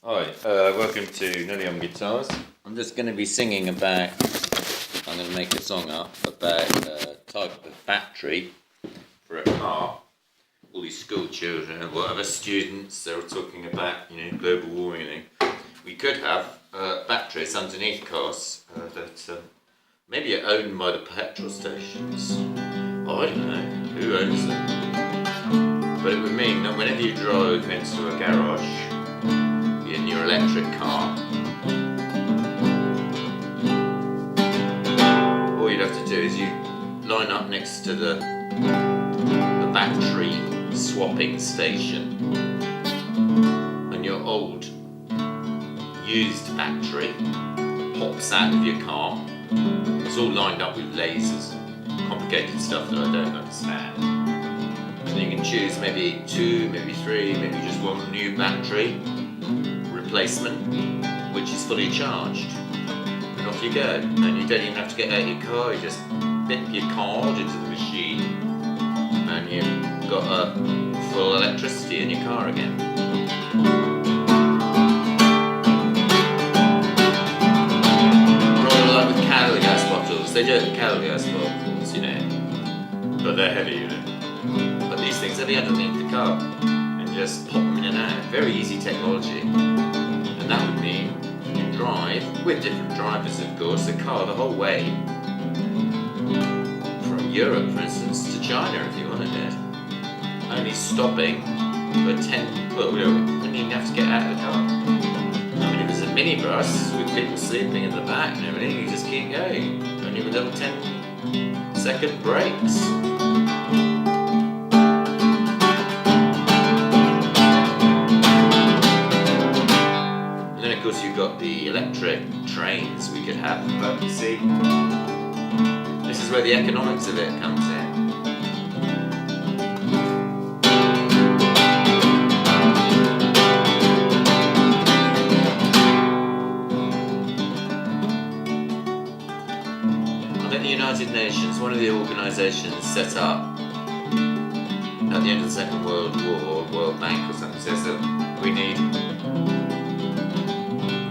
Hi, welcome to nelliYOM Guitars. I'm just going to be singing about, I'm going to make a song up about a type of battery for a car. All these school children and whatever students, they're talking about, global warming. We could have batteries underneath cars that maybe are owned by the petrol stations. I don't know, who owns them? But it would mean that whenever you drive into a garage, in your electric car, all you'd have to do is you line up next to the battery swapping station, and your old used battery pops out of your car. It's all lined up with lasers, complicated stuff that I don't understand. And you can choose maybe 2, maybe 3, maybe just one new battery replacement, which is fully charged, and off you go. And you don't even have to get out of your car, you just dip your card into the machine and you've got a full electricity in your car again. Rather like with cattle gas bottles, they do it with cattle gas bottles, but they're heavy, But these things are underneath the car, and just pop them in and out. Very easy technology. And that would mean you can drive, with different drivers of course, the car the whole way from Europe, for instance, to China if you wanted it. Only stopping for 10, well, you wouldn't even have to get out of the car. I mean, if it's a minibus with people sleeping in the back and everything, you just keep going. Only with little 10-second breaks. Of course, you've got the electric trains we could have, but you see, this is where the economics of it comes in. I think the United Nations, one of the organisations set up at the end of the Second World War, World Bank or something, says that we need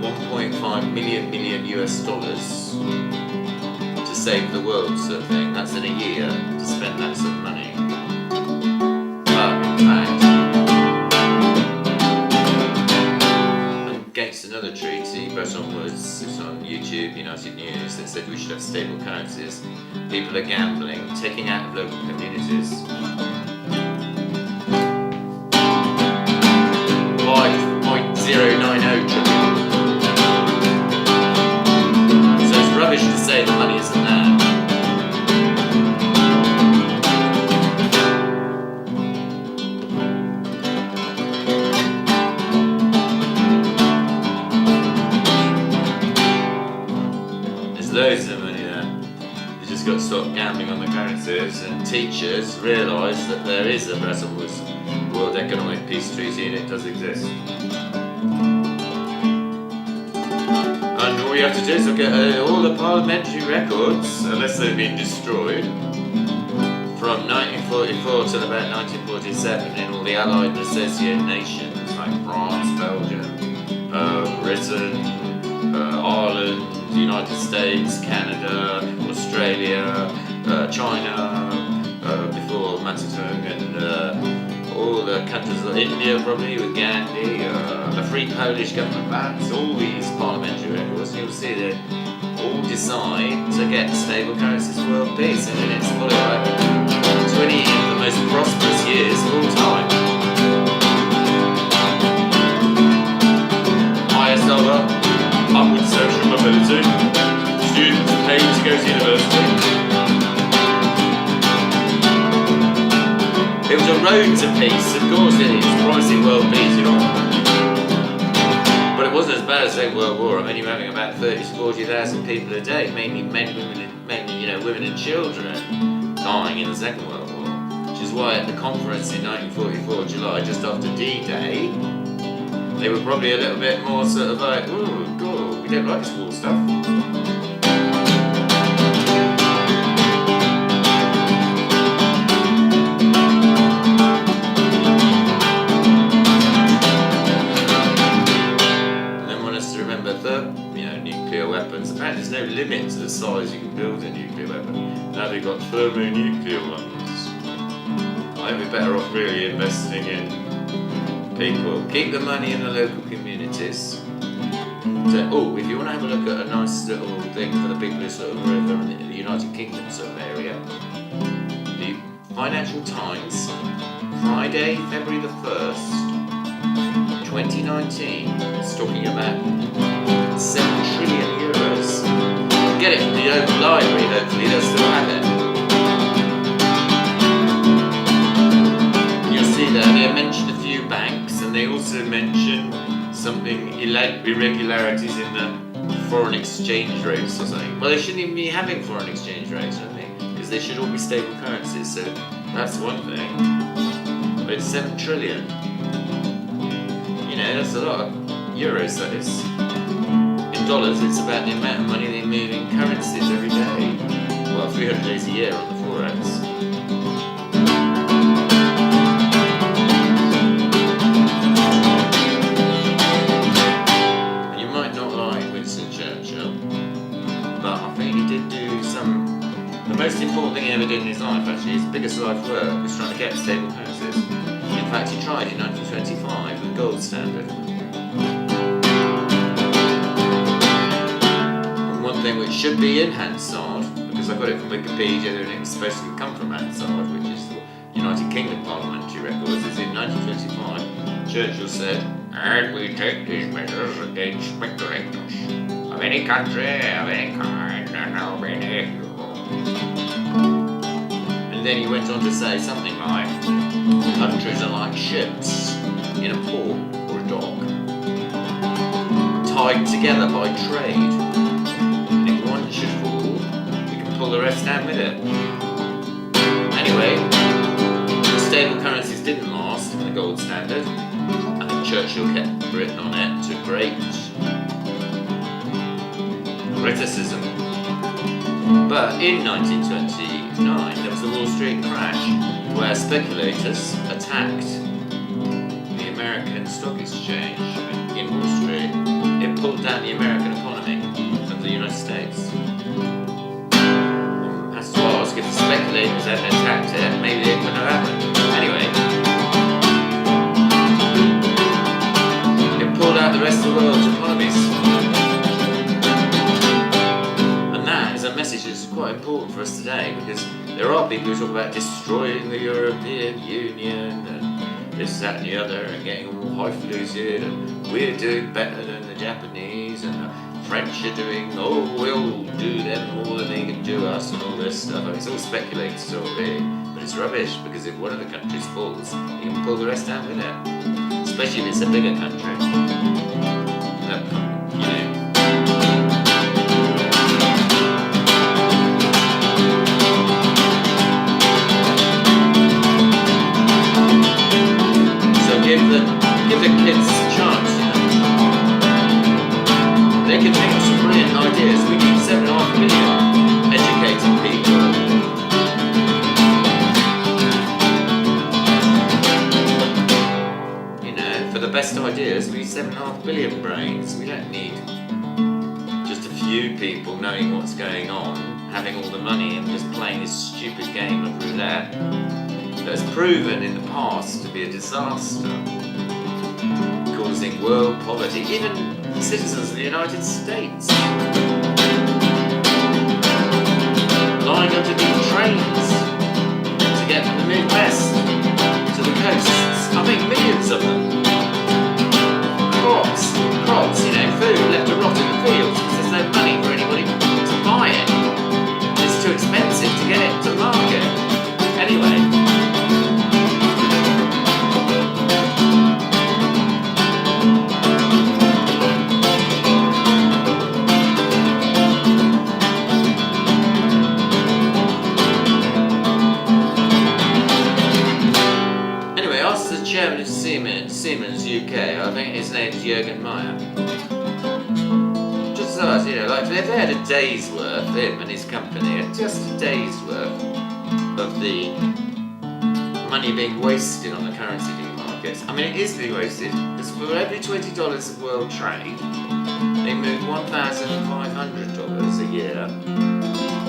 1.5 million US dollars to save the world, sort of thing. That's in a year to spend that sort of money. But in fact, against another treaty, Bretton Woods, it's on YouTube, United News, that said we should have stable currencies. People are gambling, taking out of local communities. 5.090 trillion. Rubbish to say the money isn't there. There's loads of money there. You just got to stop gambling on the currencies, and teachers realise that there is a Bretton Woods World Economic Peace Treaty and it does exist. And all you have to do is look at all the parliamentary records, unless they've been destroyed, from 1944 till about 1947 in all the Allied and Associated Nations like France, Belgium, Britain, Ireland, the United States, Canada, Australia, China, before Matatong, and all the countries of India probably with Gandhi, the Free Polish government backs, all these parliamentary records, and you'll see they all decide to get stable currencies for world peace, and it's followed by 20 of the most prosperous years of all time. Highest ever, upward social mobility, students paid to go to university. It was a road to peace, of course it is, pricing world peace, But it wasn't as bad as the Second World War. I mean, you're having about 30 to 40,000 people a day, mainly men, women and children, dying in the Second World War. Which is why at the conference in 1944, July, just after D-Day, they were probably a little bit more sort of like, oh, God, we don't like this war stuff. weapons. Apparently there's no limit to the size you can build a nuclear weapon. Now they've got thermonuclear ones. I think we're better off really investing in people. Keep the money in the local communities. So, if you want to have a look at a nice little thing for the people who sort of over in the United Kingdom sort of area, the Financial Times, Friday, February the 1st, 2019, is talking about 7 trillion euros. Get it from the local library, hopefully they'll still have it. You'll see there, they mention a few banks, and they also mention something irregularities in the foreign exchange rates or something. Well, they shouldn't even be having foreign exchange rates, I think, because they should all be stable currencies, so that's one thing. But it's 7 trillion. You know, that's a lot of euros, that is. In dollars, it's about the amount of money they move in currencies every day. Well, 300 days a year on the Forex. The most important thing he ever did in his life, actually, his biggest life work, was trying to get stable currencies. In fact, he tried in 1925 with the gold standard. And one thing which should be in Hansard, because I got it from Wikipedia and it was supposed to come from Hansard, which is the United Kingdom parliamentary records, is in 1925, Churchill said, "And we take these measures against speculators of any country, of any kind, and of any..." And then he went on to say something like, "Countries are like ships in a port or a dock, tied together by trade. And if one should fall, we can pull the rest down with it." Anyway, the stable currencies didn't last in the gold standard. I think Churchill kept Britain on it to great criticism. But in 1929, there was the Wall Street crash, where speculators attacked the American Stock Exchange in Wall Street. It pulled down the American economy of the United States. Has to ask, if the speculators hadn't attacked it, maybe it wouldn't have happened. Anyway, it pulled out the rest of the world's economies. A message that's quite important for us today, because there are people who talk about destroying the European Union and this, that and the other, and getting all highfalutin, and we're doing better than the Japanese, and the French are doing, we'll do them more than they can do us, and all this stuff. I mean, it's all speculated stuff, really, but it's rubbish, because if one of the countries falls, you can pull the rest down with it, especially if it's a bigger country. Give the kids a chance, you know. They can think of some brilliant ideas. We need 7.5 million educated people. You know, for the best ideas, we need 7.5 billion brains. We don't need just a few people knowing what's going on, having all the money and just playing this stupid game of roulette that's proven in the past to be a disaster, causing world poverty, even citizens of the United States lying underneath trains to get from the Midwest to the coasts. I think millions of them. Crops, you know, food left to rot in the fields because there's no money for anybody to buy it. It's too expensive to get it to market. Anyway. Chairman of Siemens UK, I think his name's Jürgen Meyer. Just as you know, like if they had a day's worth, him and his company, just a day's worth of the money being wasted on the currency markets. I mean, it is being wasted, because for every $20 of world trade, they move $1,500 a year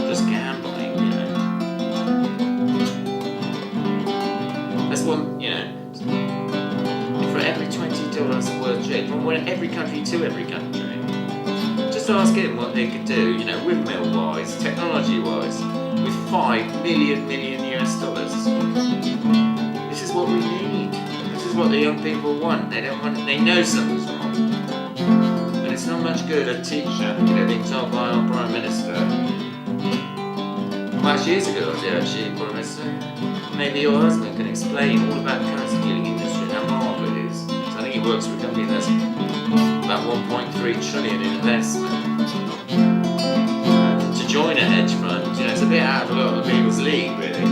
just gambling, you know. That's one, you know, for every $20 of world trade, from every country to every country. Just ask him what they could do, you know, windmill-wise, technology-wise, with $5 million US dollars. This is what we need. This is what the young people want. They don't want. They know something's wrong, but it's not much good a teacher, you know, being told by our Prime Minister. Well, actually, it's a good idea, actually, Prime Minister. Maybe your husband can explain all about the currency dealing industry and how marvel it is. So I think he works for a company that's about 1.3 trillion in investment. To join a hedge fund, you know, it's a bit out of a lot of people's league, really.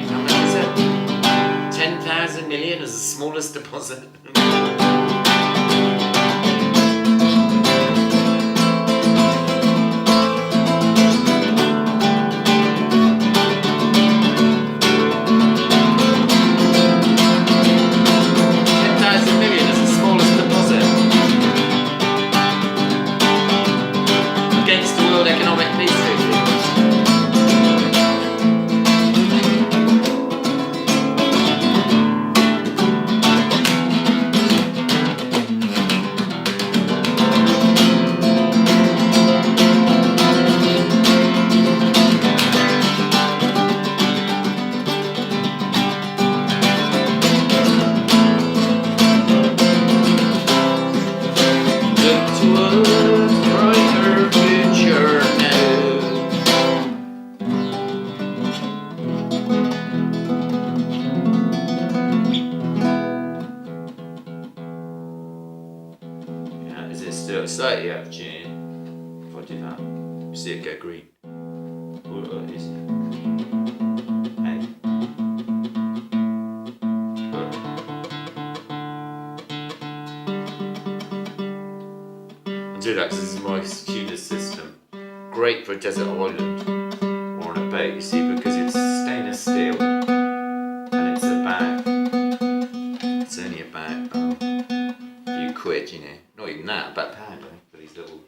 How much is it? 10,000 million as the smallest deposit. 10,000 million as the smallest deposit. Against the World Economic Peace Treaty. Look towards a brighter future now. Yeah, is it still slightly out of tune? If I do that, you see it go green. Or is it? Hey. I'll do that because this is my tuner system. Great for a desert island or on a boat, you see, because it's stainless steel and it's about, it's only about a few quid, you know. Not even that, about £1, I think, for these little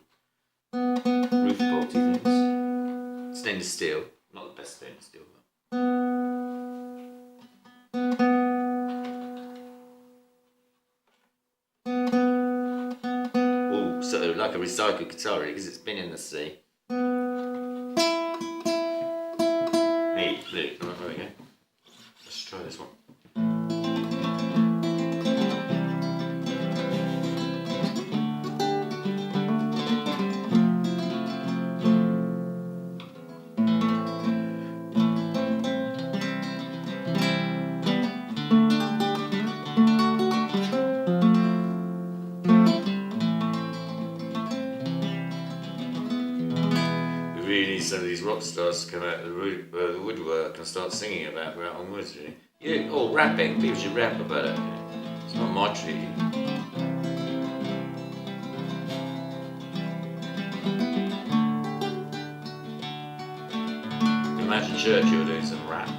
roof bolty things. Stainless steel, not the best stainless steel, but. Oh, sort of like a recycled guitar, because it's been in the sea. Hey, look, oh, there we go. Let's try this one. We really need some of these rock stars to come out of the woodwork and start singing about we're out on woods, really. Yeah, or rapping. People should rap about it. It's not my treaty. Imagine Churchill doing some rap.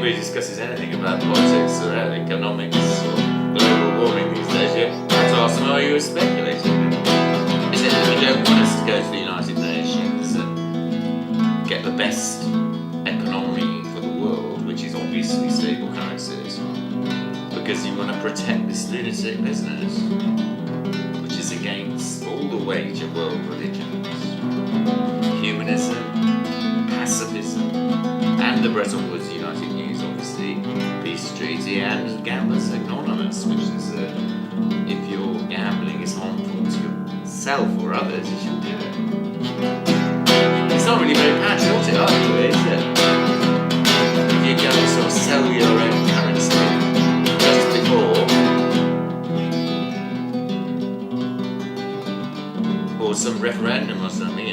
anybody discusses anything about politics or economics or global warming these days, you have to ask them, are you speculating? Is it that you don't want us to go to the United Nations and get the best economy for the world, which is obviously stable currencies, because you want to protect this lunatic business, which is against all the major world religions, humanism, pacifism, and the Bretton Woods United News, obviously, peace treaty, and Gamblers Anonymous, which is if your gambling is harmful to yourself or others, you should do it. It's not really very patriotic, either, is it? If you're going to sort of sell your own currency just before, or some referendum or something,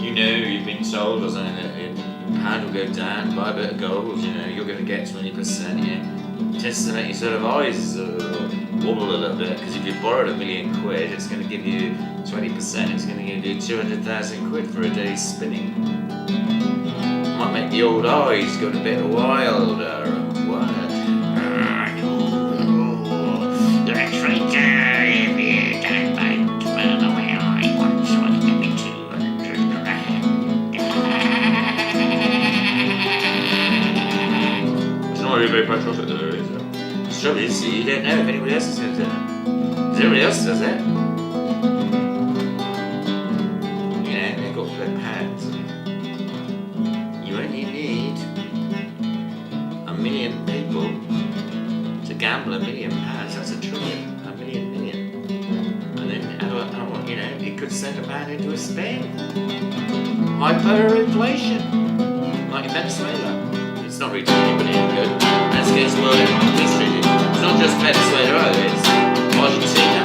you know you've been told or something that the pound will go down, buy a bit of gold, you're going to get 20%, it tends to make your sort of eyes wobble a little bit, because if you borrowed £1 million, it's going to give you 20%, it's going to give you 200,000 quid for a day's spinning. Might make the old eyes go a bit wilder. What? You're a traitor if you don't like burn the way I want, so I can give me 200 grand. It's not really very patriotic though, is it? The trouble is, you don't know if anybody else is going to do it. Because everybody else does it. They've got flip pads. You only need 1 million people to gamble £1 million. That's $1 trillion. $1 million. And then, it could send a man into a spin. Hyperinflation. Like in Venezuela. It's not really doing anybody any good. That's against World Economic History. It's not just Venezuela, it's Argentina,